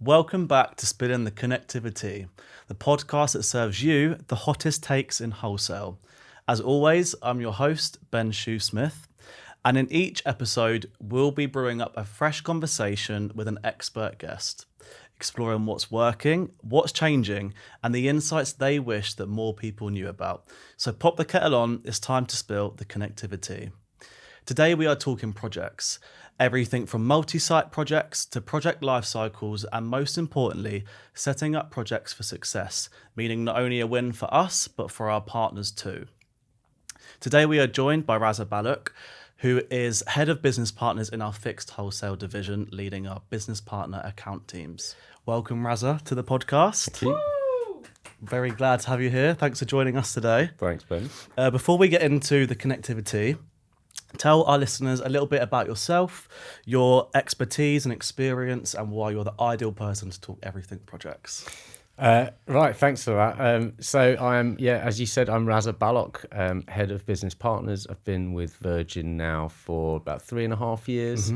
Welcome back to Spilling the Connectivi-Tea, the podcast that serves you the hottest takes in wholesale. As always, I'm your host, Ben Shoesmith, and in each episode, we'll be brewing up a fresh conversation with an expert guest, exploring what's working, what's changing, and the insights they wish that more people knew about. So pop the kettle on, it's time to spill the Connectivi-Tea. Today we are talking projects. Everything from multi-site projects to project life cycles, and most importantly, setting up projects for success, meaning not only a win for us, but for our partners too. Today we are joined by Raza Baloch, who is Head of Business Partners in our Fixed Wholesale division, leading our business partner account teams. Welcome, Raza, to the podcast. Thank you. Very glad to have you here. Thanks for joining us today. Thanks, Ben. Before we get into the Connectivi-Tea, tell our listeners a little bit about yourself, your expertise and experience, and why you're the ideal person to talk everything projects. Right, thanks for that. So I am, as you said, I'm Raza Baloch, Head of Business Partners. I've been with Virgin now for about 3.5 years.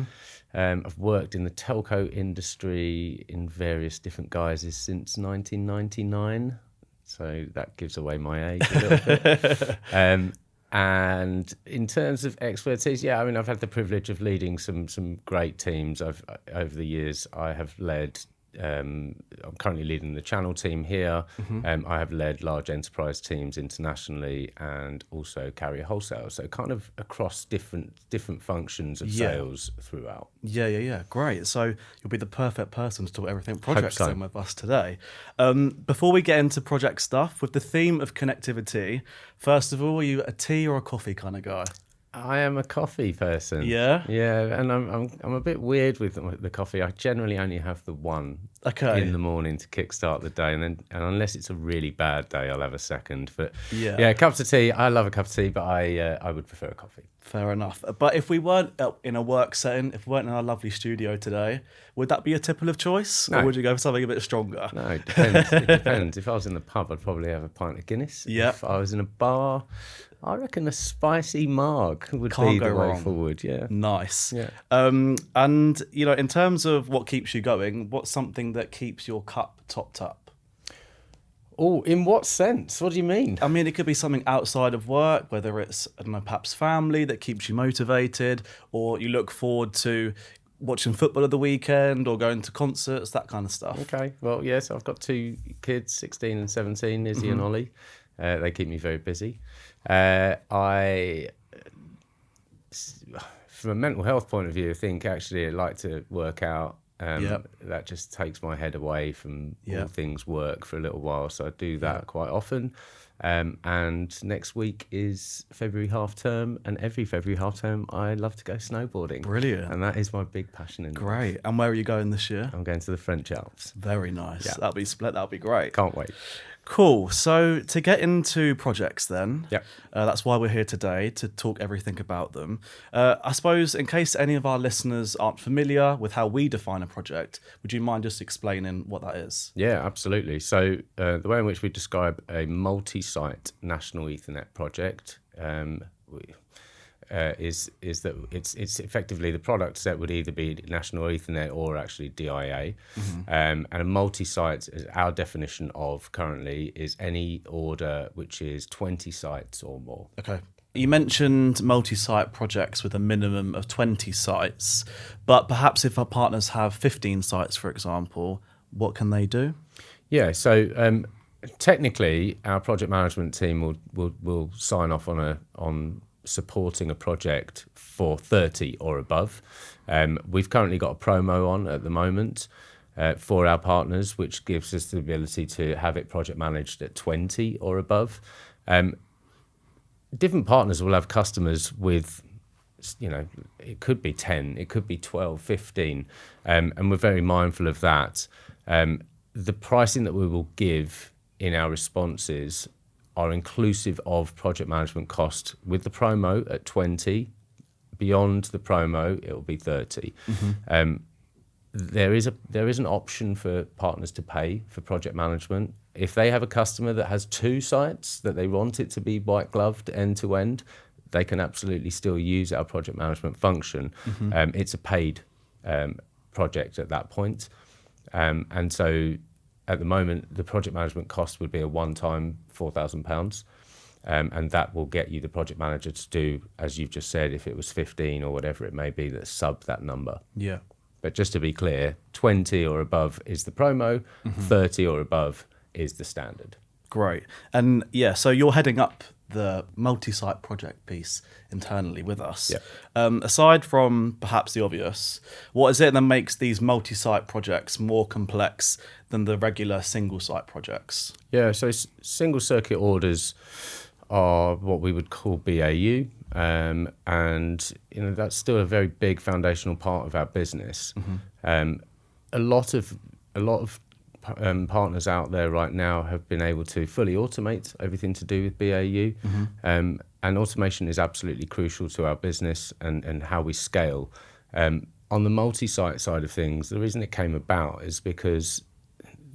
I've worked in the telco industry in various different guises since 1999. So that gives away my age a little bit. And in terms of expertise, I've had the privilege of leading some great teams. Over the years, I have led. I'm currently leading the channel team here. I have led large enterprise teams internationally and also carrier wholesale. So kind of across different functions of sales throughout. Yeah. Great. So you'll be the perfect person to talk everything projects so. then with us today. Before we get into project stuff, with the theme of Connectivi-Tea, first of all, are you a tea or a coffee kind of guy? I am a coffee person. Yeah? Yeah, and I'm a bit weird with the coffee. I generally only have the one in the morning to kickstart the day, and unless it's a really bad day, I'll have a second. But cups of tea. I love a cup of tea, but I would prefer a coffee. Fair enough. But if we weren't in a work setting, if we weren't in our lovely studio today, would that be a tipple of choice? No. Or would you go for something a bit stronger? No, it depends. It depends. If I was in the pub, I'd probably have a pint of Guinness. Yeah. If I was in a bar, I reckon a spicy marg would Can't be go the way wrong. forward. Yeah. Nice. Yeah. And, in terms of what keeps you going, what's something that keeps your cup topped up? Oh, in what sense? What do you mean? I mean, it could be something outside of work, whether it's, perhaps family that keeps you motivated, or you look forward to watching football at the weekend or going to concerts, that kind of stuff. Okay. Well, yes, I've got 2 kids, 16 and 17, Izzy and Ollie. They keep me very busy. From a mental health point of view, I think actually I like to work out. That just takes my head away from all things work for a little while. So I do that quite often. And next week is February half term, and every February half term I love to go snowboarding. Brilliant. And that is my big passion in life. Great. And where are you going this year? I'm going to the French Alps. Very nice. Yeah. That'll be split. That'll be great. Can't wait. Cool. So to get into projects then, Yep. That's why we're here today, to talk everything about them. I suppose in case any of our listeners aren't familiar with how we define a project, would you mind just explaining what that is? Yeah, absolutely. So the way in which we describe a multi-site national Ethernet project is that it's effectively the product set would either be national Ethernet or actually DIA. And a multi-site, our definition of currently, is any order which is 20 sites or more. Okay. You mentioned multi-site projects with a minimum of 20 sites, but perhaps if our partners have 15 sites, for example, what can they do? Yeah, so technically our project management team will sign off on supporting a project for 30 or above. We've currently got a promo on at the moment for our partners, which gives us the ability to have it project managed at 20 or above. Different partners will have customers with, it could be 10, it could be 12, 15, and we're very mindful of that. The pricing that we will give in our responses are inclusive of project management cost. With the promo at 20, beyond the promo, it will be 30. There is an option for partners to pay for project management. If they have a customer that has 2 sites that they want it to be white gloved end to end, they can absolutely still use our project management function. It's a paid project at that point. And so at the moment, the project management cost would be a one-time £4,000. And that will get you the project manager to do, as you've just said, if it was 15 or whatever it may be, that sub that number. Yeah. But just to be clear, 20 or above is the promo, 30 or above is the standard. Great. And yeah, so you're heading up the multi-site project piece internally with us. Yeah. Aside from perhaps the obvious, what is it that makes these multi-site projects more complex than the regular single-site projects? Yeah, so single circuit orders are what we would call BAU. And that's still a very big foundational part of our business. A lot of partners out there right now have been able to fully automate everything to do with BAU, and automation is absolutely crucial to our business and how we scale. On the multi-site side of things, the reason it came about is because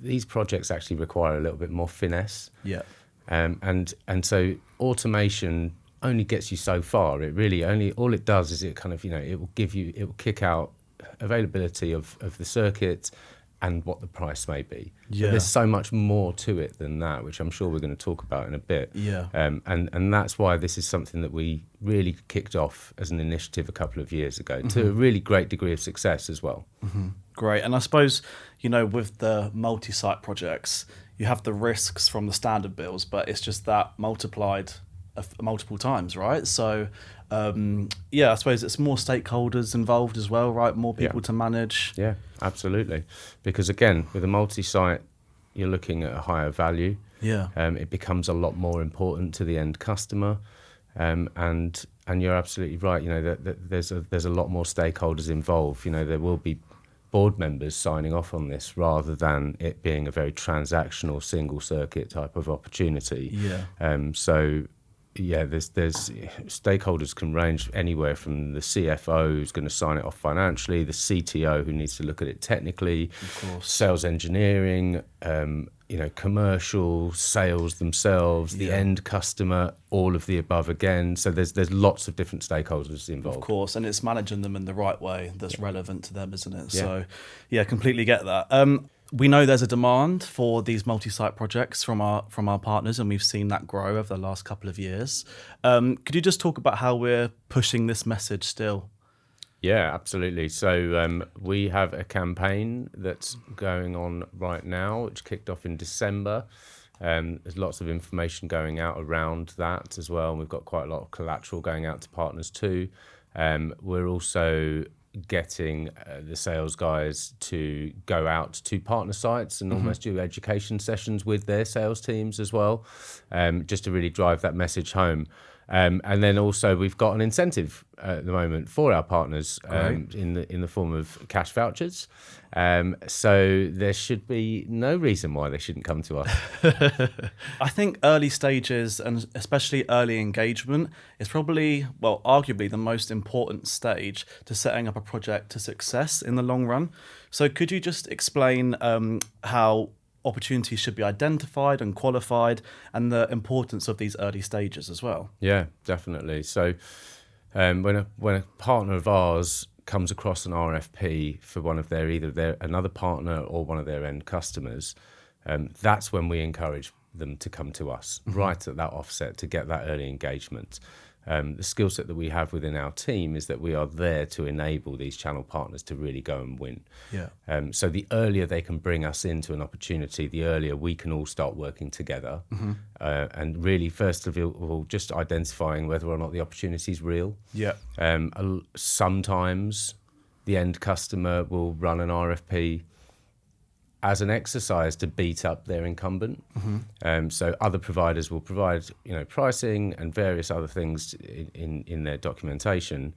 these projects actually require a little bit more finesse. Yeah. And so automation only gets you so far. It really only, all it does is it kind of, it will kick out availability of the circuit and what the price may be. Yeah. But there's so much more to it than that, which I'm sure we're going to talk about in a bit. Yeah. And that's why this is something that we really kicked off as an initiative a couple of years ago to a really great degree of success as well. Great. And I suppose, with the multi-site projects, you have the risks from the standard bills, but it's just that multiplied multiple times, right? So, I suppose it's more stakeholders involved as well, right? More people to manage. Yeah, absolutely. Because again, with a multi-site, you're looking at a higher value. Yeah. It becomes a lot more important to the end customer. And you're absolutely right. That there's a lot more stakeholders involved. There will be board members signing off on this rather than it being a very transactional single circuit type of opportunity. Yeah. There's stakeholders can range anywhere from the CFO who's going to sign it off financially, the CTO who needs to look at it technically, Of course. sales engineering, commercial, sales themselves, the end customer, all of the above again. So there's lots of different stakeholders involved. Of course, and it's managing them in the right way that's relevant to them, isn't it? Yeah. So, completely get that. We know there's a demand for these multi-site projects from our partners, and we've seen that grow over the last couple of years. Could you just talk about how we're pushing this message still? Yeah, absolutely. So we have a campaign that's going on right now, which kicked off in December. There's lots of information going out around that as well. We've got quite a lot of collateral going out to partners too. We're also getting the sales guys to go out to partner sites and almost do education sessions with their sales teams as well, just to really drive that message home. And then also we've got an incentive at the moment for our partners in the form of cash vouchers. So there should be no reason why they shouldn't come to us. I think early stages and especially early engagement is probably, arguably the most important stage to setting up a project to success in the long run. So could you just explain how opportunities should be identified and qualified and the importance of these early stages as well? Yeah, definitely. So when a partner of ours comes across an RFP for one of another partner or one of their end customers, that's when we encourage them to come to us right at that offset to get that early engagement. The skill set that we have within our team is that we are there to enable these channel partners to really go and win. Yeah. So the earlier they can bring us into an opportunity, the earlier we can all start working together. And really, first of all, just identifying whether or not the opportunity is real. Yeah. Sometimes the end customer will run an RFP as an exercise to beat up their incumbent. So other providers will provide, pricing and various other things in their documentation,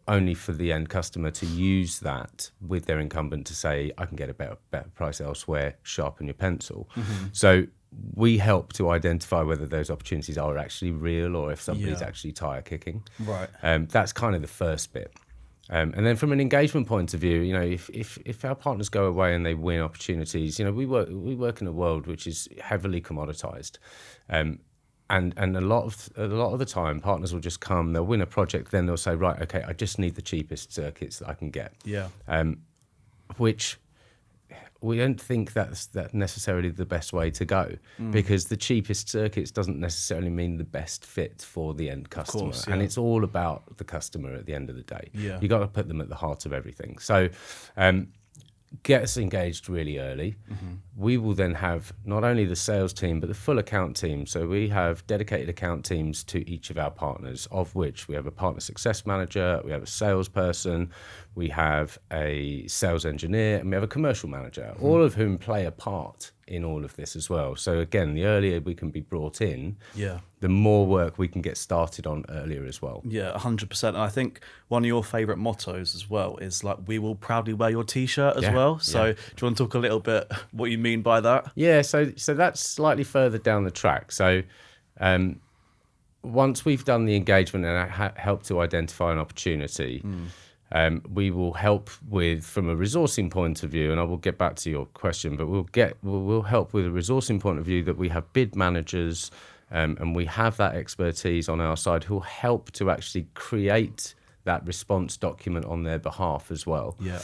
only for the end customer to use that with their incumbent to say, I can get a better price elsewhere, sharpen your pencil. So we help to identify whether those opportunities are actually real or if somebody's actually tire kicking. Right. That's kind of the first bit. And then from an engagement point of view, if our partners go away and they win opportunities, we work in a world which is heavily commoditized, and a lot of the time partners will just come, they'll win a project, then they'll say, right, okay, I just need the cheapest circuits that I can get. Yeah. Which we don't think that's necessarily the best way to go, because the cheapest circuits doesn't necessarily mean the best fit for the end customer. course, yeah. And it's all about the customer at the end of the day. Yeah. You got to put them at the heart of everything. So get us engaged really early. We will then have not only the sales team, but the full account team. So we have dedicated account teams to each of our partners, of which we have a partner success manager, we have a salesperson, we have a sales engineer, and we have a commercial manager, all of whom play a part in all of this as well. So again, the earlier we can be brought in, the more work we can get started on earlier as well. Yeah, 100%. And I think one of your favourite mottos as well is like, we will proudly wear your T-shirt as well. So do you want to talk a little bit what you mean by that? Yeah, so that's slightly further down the track. So once we've done the engagement and helped to identify an opportunity, we will help with, from a resourcing point of view, and I will get back to your question, but we'll help with a resourcing point of view that we have bid managers, and we have that expertise on our side who will help to actually create that response document on their behalf as well. Yeah.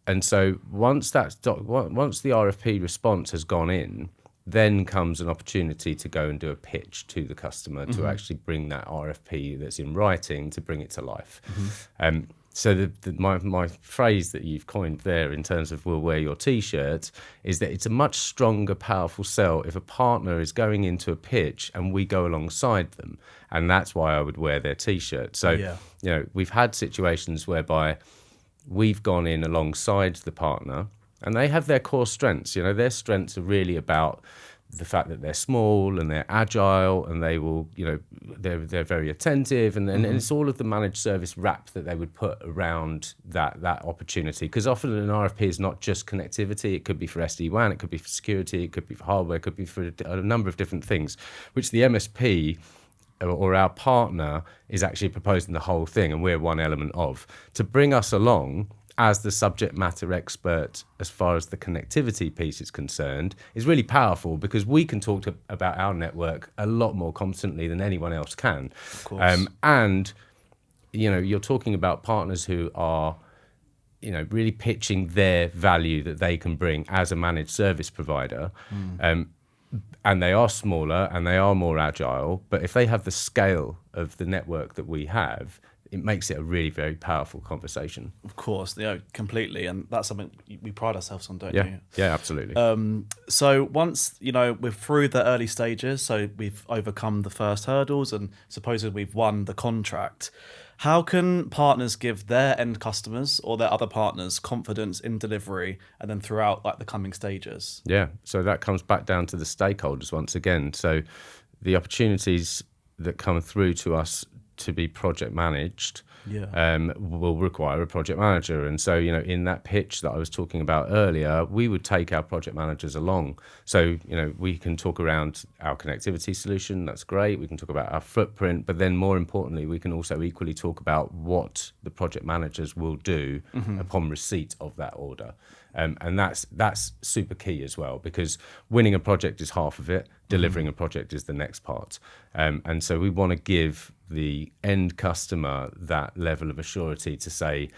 And so once the RFP response has gone in, then comes an opportunity to go and do a pitch to the customer to actually bring that RFP that's in writing, to bring it to life. So my phrase that you've coined there in terms of "we'll wear your T-shirt" is that it's a much stronger, powerful sell if a partner is going into a pitch and we go alongside them, and that's why I would wear their T-shirt. So you know, we've had situations whereby we've gone in alongside the partner, and they have their core strengths. You know, their strengths are really about the fact that they're small and they're agile, and they will, you know, they're very attentive, and it's all of the managed service wrap that they would put around that opportunity. Because often an RFP is not just connectivity; it could be for SD-WAN, it could be for security, it could be for hardware, it could be for a number of different things, which the MSP or our partner is actually proposing the whole thing, and we're one element of. To bring us along as the subject matter expert as far as the connectivity piece is concerned is really powerful, because we can talk about our network a lot more competently than anyone else can. Of course. And, you know, you're talking about partners who are, you know, really pitching their value that they can bring as a managed service provider. And they are smaller and they are more agile, but if they have the scale of the network that we have, it makes it a really very powerful conversation. Of course, you know, completely, and that's something we pride ourselves on, don't you? Yeah, absolutely. So once, you know, we're through the early stages, so we've overcome the first hurdles and supposedly we've won the contract, how can partners give their end customers or their other partners confidence in delivery and then throughout like the coming stages? Yeah, so that comes back down to the stakeholders once again. So the opportunities that come through to us to be project managed will require a project manager. And so, you know, in that pitch that I was talking about earlier, we would take our project managers along. So, you know, we can talk around our connectivity solution, that's great. We can talk about our footprint, but then more importantly, we can also equally talk about what the project managers will do upon receipt of that order. And that's super key as well, because winning a project is half of it, delivering a project is the next part. And so we want to give the end customer that level of assurity to say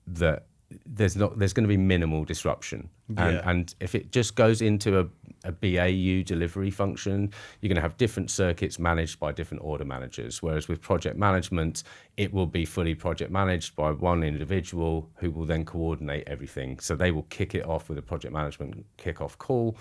that there's going to be minimal disruption. And if it just goes into a BAU delivery function, you're going to have different circuits managed by different order managers. Whereas with project management, it will be fully project managed by one individual who will then coordinate everything. So they will kick it off with a project management kickoff call.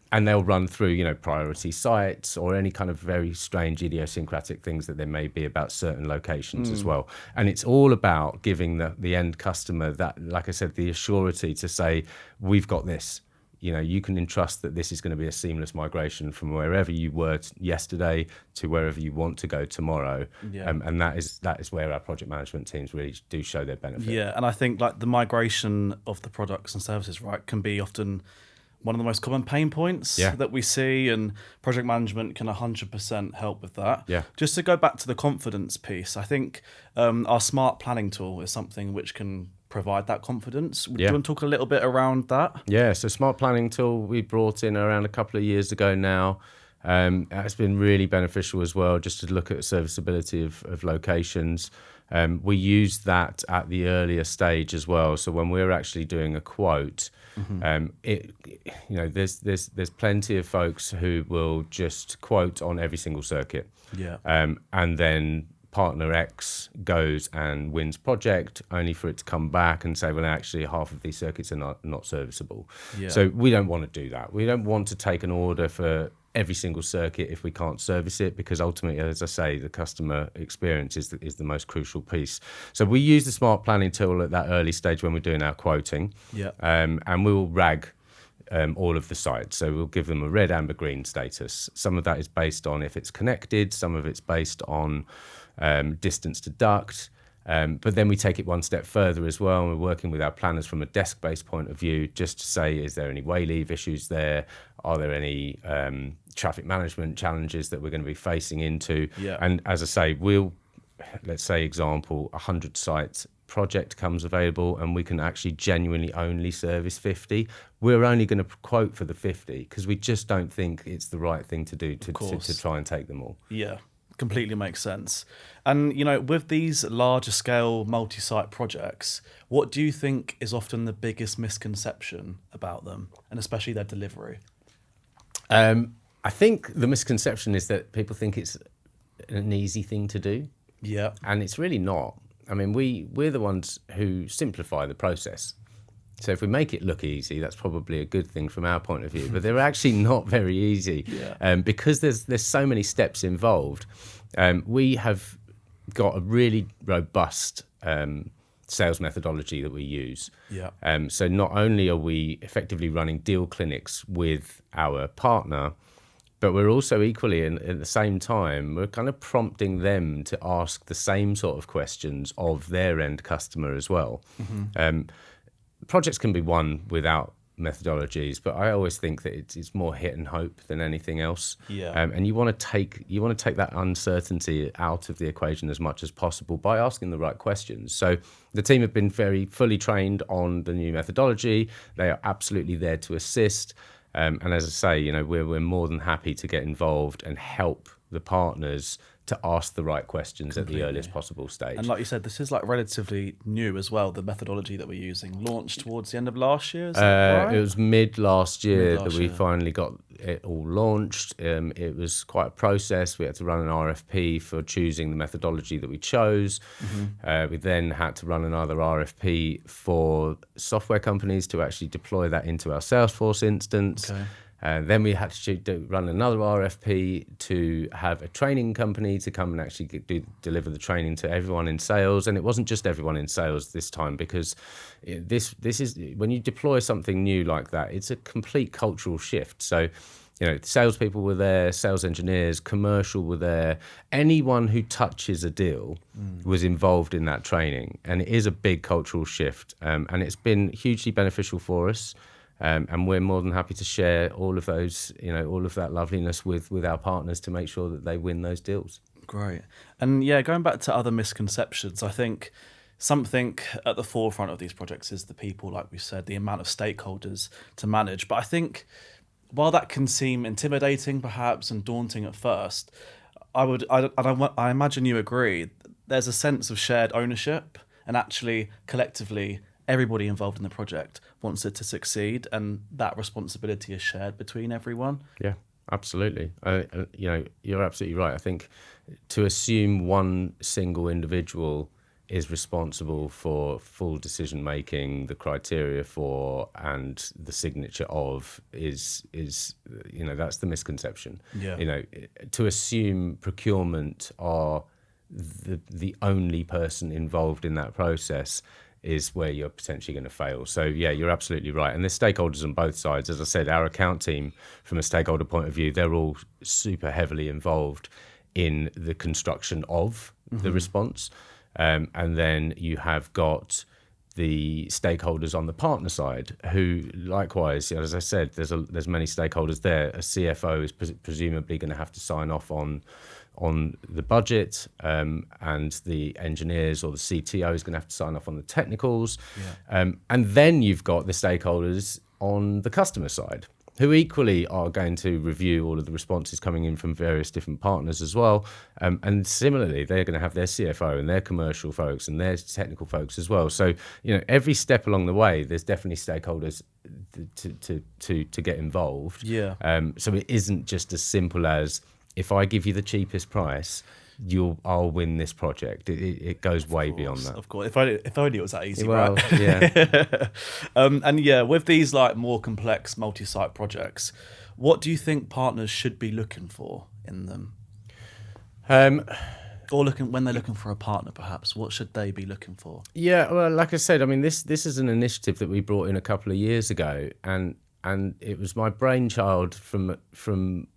And they'll run through, you know, priority sites or any kind of very strange idiosyncratic things that there may be about certain locations as well. And it's all about giving the end customer that, like I said, the assurity to say, we've got this. You know, you can entrust that this is going to be a seamless migration from wherever you were yesterday to wherever you want to go tomorrow. And that is where our project management teams really do show their benefit. Yeah, and I think like the migration of the products and services, right, can be often one of the most common pain points that we see, and project management can 100% help with that. Just to go back to the confidence piece, I think our smart planning tool is something which can provide that confidence. Do you want to talk a little bit around that? Yeah, so smart planning tool we brought in around a couple of years ago now. It's been really beneficial as well, just to look at serviceability of locations. We use that at the earlier stage as well. So when we're actually doing a quote, there's plenty of folks who will just quote on every single circuit. Yeah. And then partner X goes and wins project, only for it to come back and say, well, actually, half of these circuits are not serviceable. Yeah. So we don't want to do that. We don't want to take an order for every single circuit if we can't service it, because ultimately, as I say, the customer experience is the most crucial piece. So we use the smart planning tool at that early stage when we're doing our quoting. Yeah. And we will RAG all of the sites. So we'll give them a red, amber, green status. Some of that is based on if it's connected. Some of it's based on distance to duct. But then we take it one step further as well, and we're working with our planners from a desk-based point of view, just to say, is there any wayleave issues there? Are there any traffic management challenges that we're going to be facing into? Yeah. And as I say, let's say example, 100 sites project comes available and we can actually genuinely only service 50. We're only going to quote for the 50 because we just don't think it's the right thing to do to try and take them all. Yeah. Completely makes sense. And, with these larger scale multi-site projects, what do you think is often the biggest misconception about them, and especially their delivery? I think the misconception is that people think it's an easy thing to do. Yeah. And it's really not. I mean, we're the ones who simplify the process. So if we make it look easy, that's probably a good thing from our point of view. But they're actually not very easy, because there's so many steps involved. We have got a really robust sales methodology that we use. Yeah. So not only are we effectively running deal clinics with our partner, but we're also equally, at the same time, we're kind of prompting them to ask the same sort of questions of their end customer as well. Projects can be won without methodologies, but I always think that it's more hit and hope than anything else. Yeah. And you want to take that uncertainty out of the equation as much as possible by asking the right questions. So the team have been very fully trained on the new methodology. They are absolutely there to assist. And as I say, we're more than happy to get involved and help the partners to ask the right questions at the earliest possible stage. And like you said, this is relatively new as well, the methodology that we're using. Launched towards the end of last year, is that right? It was mid last year that we finally got it all launched. It was quite a process. We had to run an RFP for choosing the methodology that we chose. We then had to run another RFP for software companies to actually deploy that into our Salesforce instance. Okay. Then we had to run another RFP to have a training company to come and actually deliver the training to everyone in sales. And it wasn't just everyone in sales this time, because this is, when you deploy something new like that, it's a complete cultural shift. So, salespeople were there, sales engineers, commercial were there. Anyone who touches a deal was involved in that training. And it is a big cultural shift. And it's been hugely beneficial for us. And we're more than happy to share all of those, all of that loveliness with our partners to make sure that they win those deals. Great. And going back to other misconceptions, I think something at the forefront of these projects is the people, like we said, the amount of stakeholders to manage. But I think while that can seem intimidating perhaps and daunting at first, I imagine you agree, there's a sense of shared ownership, and actually collectively everybody involved in the project wants it to succeed, and that responsibility is shared between everyone. Yeah, absolutely. You're absolutely right. I think to assume one single individual is responsible for full decision making, the criteria for, and the signature of is that's the misconception. Yeah. To assume procurement are the only person involved in that process is where you're potentially going to fail. So yeah, you're absolutely right. And there's stakeholders on both sides. As I said, our account team, from a stakeholder point of view, they're all super heavily involved in the construction of the response. And then you have got the stakeholders on the partner side, who likewise, as I said, there's many stakeholders there. A CFO is presumably going to have to sign off on the budget, and the engineers or the CTO is going to have to sign off on the technicals. Yeah. And then you've got the stakeholders on the customer side. who equally are going to review all of the responses coming in from various different partners as well. And similarly, they're going to have their CFO and their commercial folks and their technical folks as well. So, every step along the way, there's definitely stakeholders to get involved. Yeah. So it isn't just as simple as, if I give you the cheapest price, I'll win this project. It goes way beyond that. Of course, if only it was that easy, Well, right? yeah. And yeah, with these like more complex multi-site projects, what do you think partners should be looking for in them? Or when they're looking for a partner, perhaps, what should they be looking for? Yeah, well, like I said, I mean, this is an initiative that we brought in a couple of years ago, and it was my brainchild from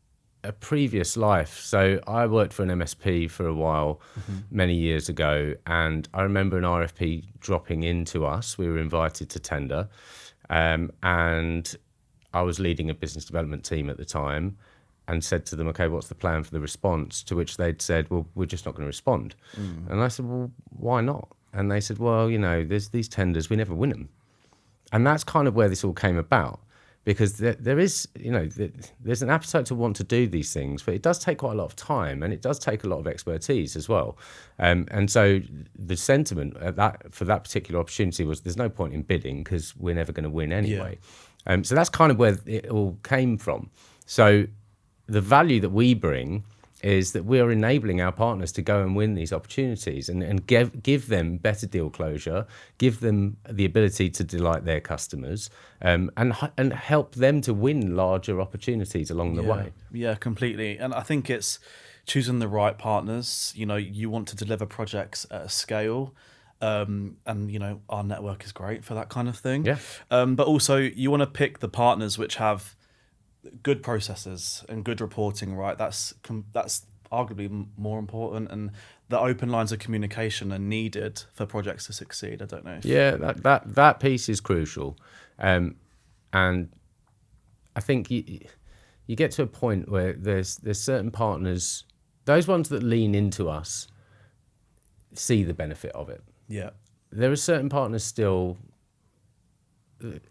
a previous life. So I worked for an MSP for a while, many years ago, and I remember an RFP dropping into us. We were invited to tender, and I was leading a business development team at the time, and said to them, okay, what's the plan for the response? To which they'd said, well, we're just not going to respond. And I said, well, why not? And they said, well, there's these tenders, we never win them. And that's kind of where this all came about. Because there is, there's an appetite to want to do these things, but it does take quite a lot of time, and it does take a lot of expertise as well. And so the sentiment for that particular opportunity was, there's no point in bidding because we're never going to win anyway. Yeah. So that's kind of where it all came from. So the value that we bring is that we are enabling our partners to go and win these opportunities and give them better deal closure, give them the ability to delight their customers, and help them to win larger opportunities along the way. Yeah, completely. And I think it's choosing the right partners. You want to deliver projects at a scale, and our network is great for that kind of thing. Yeah. But also you want to pick the partners which have good processes and good reporting, right? That's arguably more important, and the open lines of communication are needed for projects to succeed. I don't know. That piece is crucial, and I think you get to a point where there's certain partners, those ones that lean into us, see the benefit of it. Yeah, there are certain partners still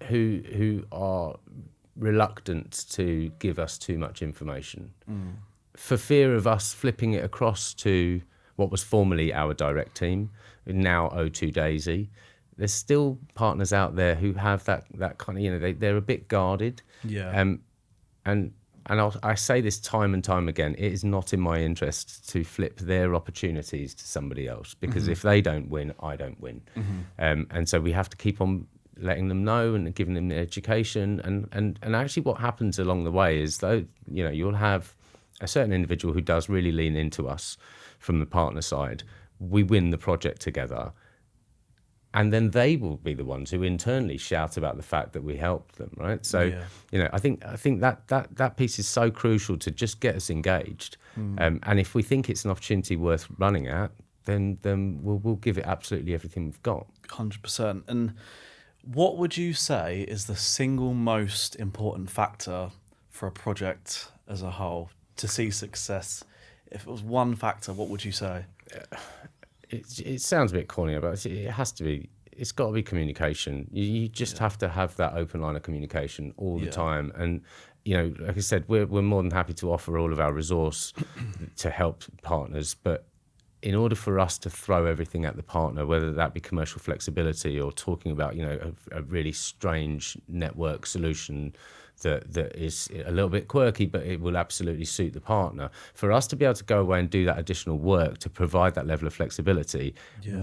who are reluctant to give us too much information for fear of us flipping it across to what was formerly our direct team, now O2 Daisy. There's still partners out there who have that kind of, they're a bit guarded. Yeah. I say this time and time again, it is not in my interest to flip their opportunities to somebody else, because if they don't win, I don't win. And so we have to keep on letting them know and giving them the education. And actually what happens along the way is, though, you'll have a certain individual who does really lean into us from the partner side. We win the project together. And then they will be the ones who internally shout about the fact that we helped them, right? So, I think that piece is so crucial to just get us engaged. And if we think it's an opportunity worth running at, then we'll give it absolutely everything we've got. 100%. And what would you say is the single most important factor for a project as a whole to see success? If it was one factor, what would you say? It sounds a bit corny, but it has to be. It's got to be communication. You just have to have that open line of communication all the time. And like I said, we're more than happy to offer all of our resource to help partners. But in order for us to throw everything at the partner, whether that be commercial flexibility or talking about a really strange network solution that is a little bit quirky, but it will absolutely suit the partner. For us to be able to go away and do that additional work to provide that level of flexibility,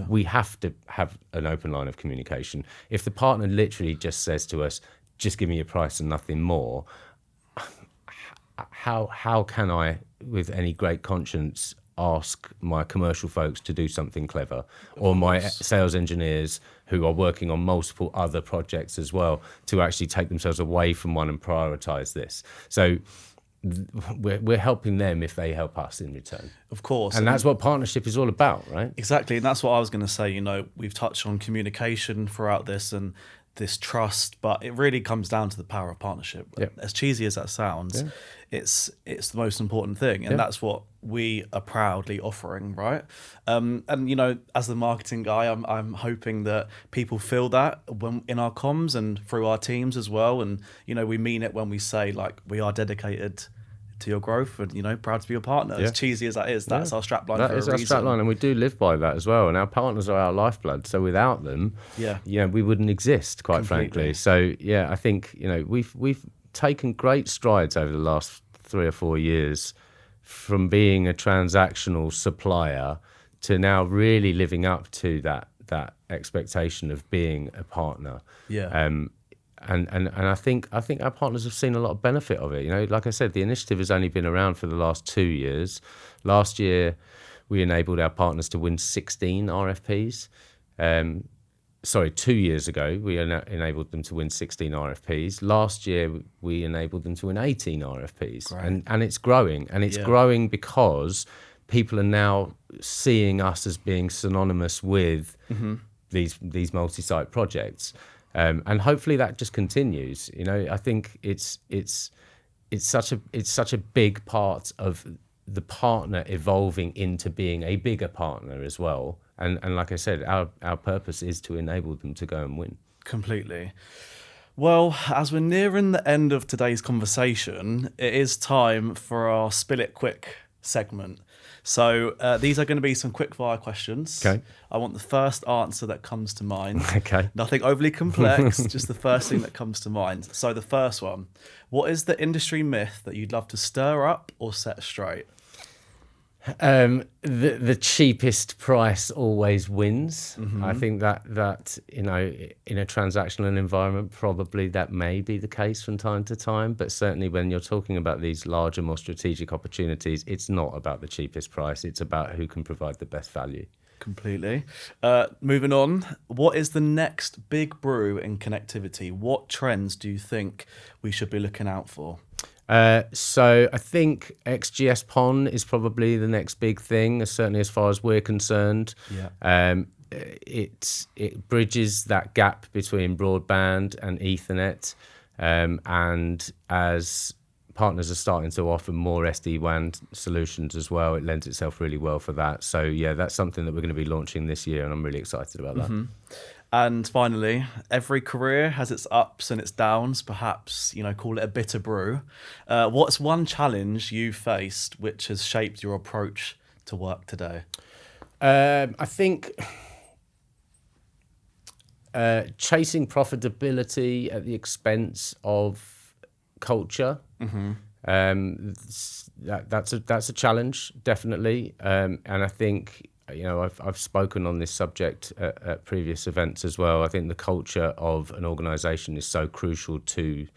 we have to have an open line of communication. If the partner literally just says to us, just give me your price and nothing more, how can I, with any great conscience, ask my commercial folks to do something clever, or my sales engineers who are working on multiple other projects as well, to actually take themselves away from one and prioritize this? So we're helping them if they help us in return. Of course. And that's what partnership is all about, right? Exactly. And that's what I was going to say. We've touched on communication throughout this, and this trust, but it really comes down to the power of partnership. Yeah. As cheesy as that sounds, it's the most important thing, and that's what we are proudly offering, right? And as the marketing guy, I'm hoping that people feel that when in our comms and through our teams as well, and we mean it when we say like we are dedicated to your growth and proud to be your partner. As cheesy as that is, that's our strapline. That is our strapline, and we do live by that as well. And our partners are our lifeblood. So without them, we wouldn't exist, quite frankly. So I think we've taken great strides over the last 3 or 4 years from being a transactional supplier to now really living up to that expectation of being a partner. And I think our partners have seen a lot of benefit of it. Like I said, the initiative has only been around for the last 2 years. Last year, we enabled our partners to win 16 RFPs. 2 years ago, we enabled them to win 16 RFPs. Last year, we enabled them to win 18 RFPs. And it's growing. And it's growing because people are now seeing us as being synonymous with these multi-site projects. And hopefully that just continues. I think it's such a big part of the partner evolving into being a bigger partner as well. And like I said, our purpose is to enable them to go and win. Completely. Well, as we're nearing the end of today's conversation, it is time for our Spill It Quick segment. So these are going to be some quick fire questions. Okay. I want the first answer that comes to mind. Okay. Nothing overly complex, just the first thing that comes to mind. So the first one, what is the industry myth that you'd love to stir up or set straight? The cheapest price always wins. I think that in a transactional environment, probably that may be the case from time to time, but certainly when you're talking about these larger, more strategic opportunities, it's not about the cheapest price. It's about who can provide the best value. Completely. Moving on, what is the next big brew in connectivity? What trends do you think we should be looking out for? So I think XGS PON is probably the next big thing, certainly as far as we're concerned. It bridges that gap between broadband and Ethernet, and as partners are starting to offer more SD-WAN solutions as well, it lends itself really well for that. So that's something that we're going to be launching this year, and I'm really excited about that. And finally, every career has its ups and its downs, perhaps, call it a bitter brew. What's one challenge you faced which has shaped your approach to work today? I think chasing profitability at the expense of culture. That's a challenge, definitely. And I think I've spoken on this subject at previous events as well. I think the culture of an organisation is so crucial to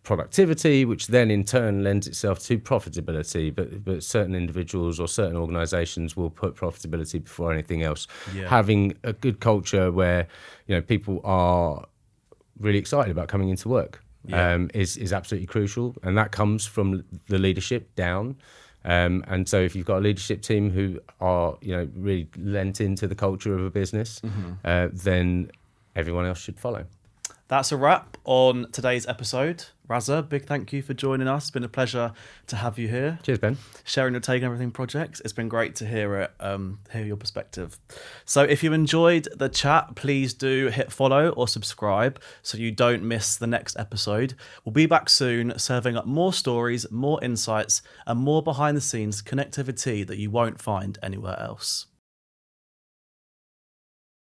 productivity, which then in turn lends itself to profitability. But certain individuals or certain organisations will put profitability before anything else. Having a good culture where people are really excited about coming into work is absolutely crucial, and that comes from the leadership down. And so if you've got a leadership team who are, really lent into the culture of a business, then everyone else should follow. That's a wrap on today's episode. Raza, big thank you for joining us. It's been a pleasure to have you here. Cheers, Ben. Sharing your Take on Everything projects. It's been great to hear your perspective. So if you enjoyed the chat, please do hit follow or subscribe so you don't miss the next episode. We'll be back soon, serving up more stories, more insights, and more behind the scenes connectivity that you won't find anywhere else.